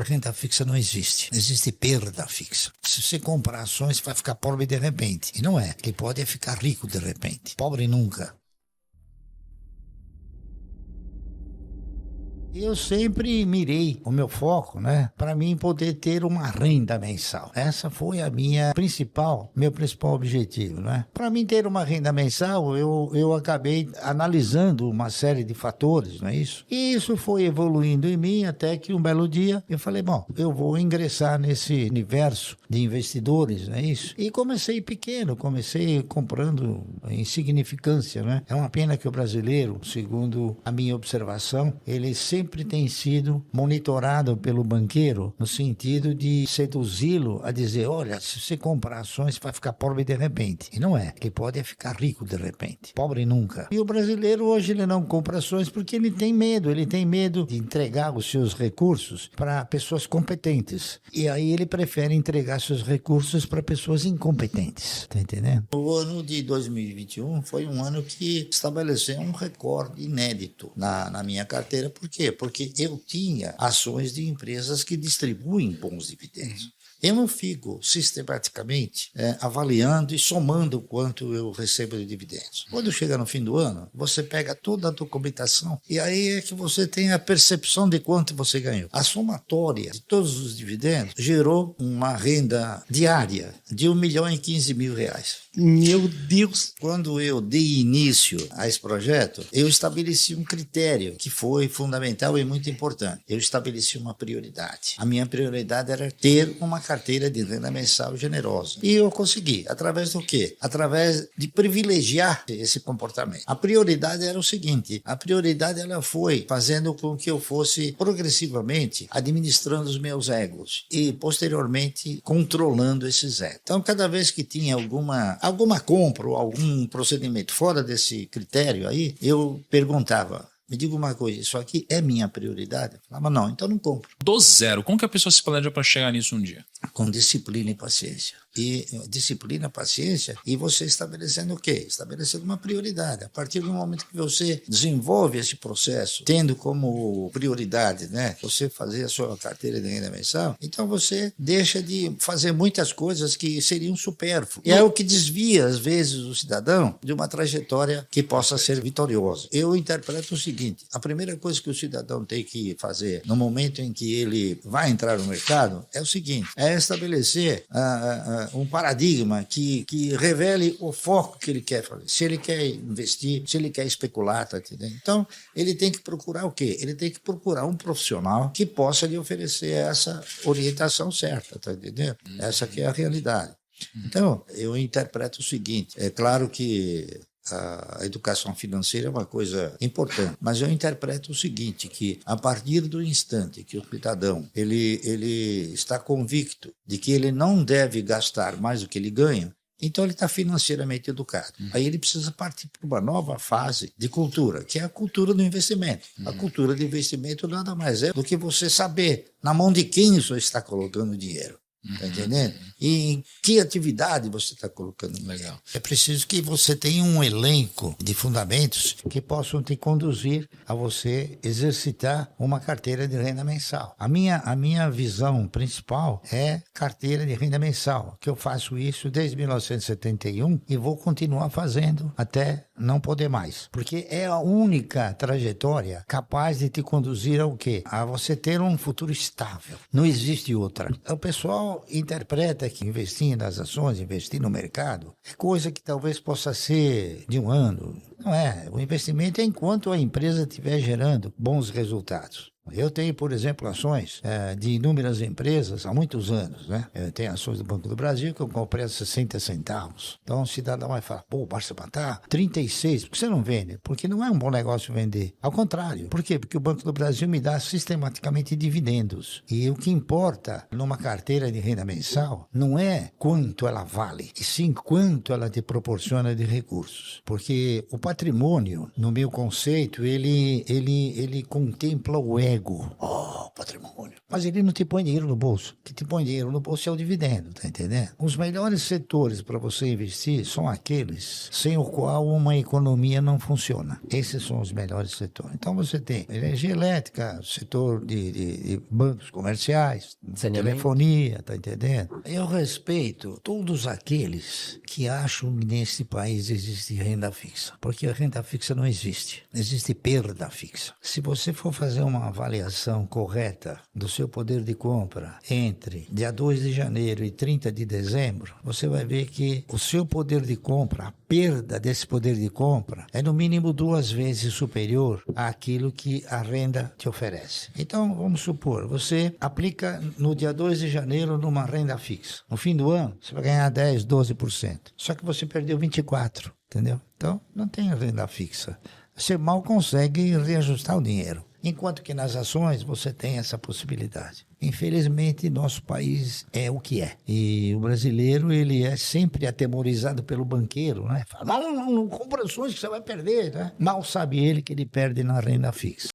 Renda fixa não existe. Existe perda fixa. Se você comprar ações, vai ficar pobre de repente. E não é. Quem pode é ficar rico de repente. Pobre nunca. Eu sempre mirei o meu foco, né, para mim poder ter uma renda mensal. Essa foi meu principal objetivo, né? Para mim ter uma renda mensal, eu acabei analisando uma série de fatores, não é isso? E isso foi evoluindo em mim até que um belo dia eu falei, bom, eu vou ingressar nesse universo de investidores, não é isso? E comecei pequeno, comecei comprando em insignificância, né? É uma pena que o brasileiro, segundo a minha observação, ele sempre tem sido monitorado pelo banqueiro no sentido de seduzi-lo a dizer, olha, se você comprar ações vai ficar pobre de repente. E não é. Quem pode é ficar rico de repente. Pobre nunca. E o brasileiro hoje ele não compra ações porque ele tem medo de entregar os seus recursos para pessoas competentes. E aí ele prefere entregar seus recursos para pessoas incompetentes. Tá entendendo? O ano de 2021 foi um ano que estabeleceu um recorde inédito na minha carteira. Por quê? Porque eu tinha ações de empresas que distribuem bons dividendos. Eu não fico sistematicamente avaliando e somando o quanto eu recebo de dividendos. Quando chega no fim do ano, você pega toda a documentação e aí é que você tem a percepção de quanto você ganhou. A somatória de todos os dividendos gerou uma renda diária de R$1.015.000. Meu Deus! Quando eu dei início a esse projeto, eu estabeleci um critério que foi fundamental e muito importante. Eu estabeleci uma prioridade. A minha prioridade era ter uma carteira de renda mensal generosa. E eu consegui. Através do quê? Através de privilegiar esse comportamento. A prioridade era o seguinte, a prioridade ela foi fazendo com que eu fosse progressivamente administrando os meus egos e posteriormente controlando esses egos. Então, cada vez que tinha alguma compra ou algum procedimento fora desse critério aí, eu perguntava, me diga uma coisa, isso aqui é minha prioridade? Eu falava, não, então não compro. Do zero, como que a pessoa se planeja para chegar nisso um dia? Com disciplina e paciência. E você estabelecendo o quê? Estabelecendo uma prioridade. A partir do momento que você desenvolve esse processo, tendo como prioridade, né, você fazer a sua carteira de renda mensal, então você deixa de fazer muitas coisas que seriam supérfluas. E é o que desvia, às vezes, o cidadão de uma trajetória que possa ser vitoriosa. Eu interpreto o seguinte, a primeira coisa que o cidadão tem que fazer no momento em que ele vai entrar no mercado é o seguinte, é estabelecer um paradigma que revele o foco que ele quer fazer. Se ele quer investir, se ele quer especular, tá entendendo? Então, ele tem que procurar o quê? Ele tem que procurar um profissional que possa lhe oferecer essa orientação certa, tá entendendo? Essa que é a realidade. Então, eu interpreto o seguinte, é claro que a educação financeira é uma coisa importante, mas eu interpreto o seguinte, que a partir do instante que o cidadão ele está convicto de que ele não deve gastar mais do que ele ganha, então ele está financeiramente educado. Aí ele precisa partir para uma nova fase de cultura, que é a cultura do investimento. A cultura do investimento nada mais é do que você saber na mão de quem você está colocando dinheiro. Tá entendendo? E em que atividade você está colocando? Legal. É preciso que você tenha um elenco de fundamentos que possam te conduzir a você exercitar uma carteira de renda mensal. A minha visão principal é carteira de renda mensal, que eu faço isso desde 1971 e vou continuar fazendo até não poder mais. Porque é a única trajetória capaz de te conduzir ao quê? A você ter um futuro estável. Não existe outra. O pessoal interpreta que investir nas ações, investir no mercado, é coisa que talvez possa ser de um ano. Não é. O investimento é enquanto a empresa estiver gerando bons resultados. Eu tenho, por exemplo, ações de inúmeras empresas há muitos anos, né? Eu tenho ações do Banco do Brasil que eu comprei a 60 centavos. Então o cidadão vai falar, pô, basta matar 36, por que você não vende? Porque não é um bom negócio vender. Ao contrário. Por quê? Porque o Banco do Brasil me dá sistematicamente dividendos. E o que importa numa carteira de renda mensal não é quanto ela vale, e sim quanto ela te proporciona de recursos. Porque o patrimônio, no meu conceito, ele contempla o ego. ego. Oh, patrimônio. Mas ele não te põe dinheiro no bolso. O que te põe dinheiro no bolso é o dividendo, tá entendendo? Os melhores setores para você investir são aqueles sem o qual uma economia não funciona. Esses são os melhores setores. Então você tem energia elétrica, setor de bancos comerciais, telefonia, tá entendendo? Eu respeito todos aqueles que acham que nesse país existe renda fixa, porque a renda fixa não existe. Existe perda fixa. Se você for fazer uma avaliação correta do seu poder de compra entre dia 2 de janeiro e 30 de dezembro, você vai ver que o seu poder de compra, a perda desse poder de compra, é no mínimo 2 vezes superior àquilo que a renda te oferece. Então, vamos supor, você aplica no dia 2 de janeiro numa renda fixa. No fim do ano, você vai ganhar 10, 12%. Só que você perdeu 24%, entendeu? Então, não tem renda fixa. Você mal consegue reajustar o dinheiro. Enquanto que nas ações você tem essa possibilidade. Infelizmente, nosso país é o que é. E o brasileiro, ele é sempre atemorizado pelo banqueiro, né? Fala, não compra ações que você vai perder, né? Mal sabe ele que ele perde na renda fixa.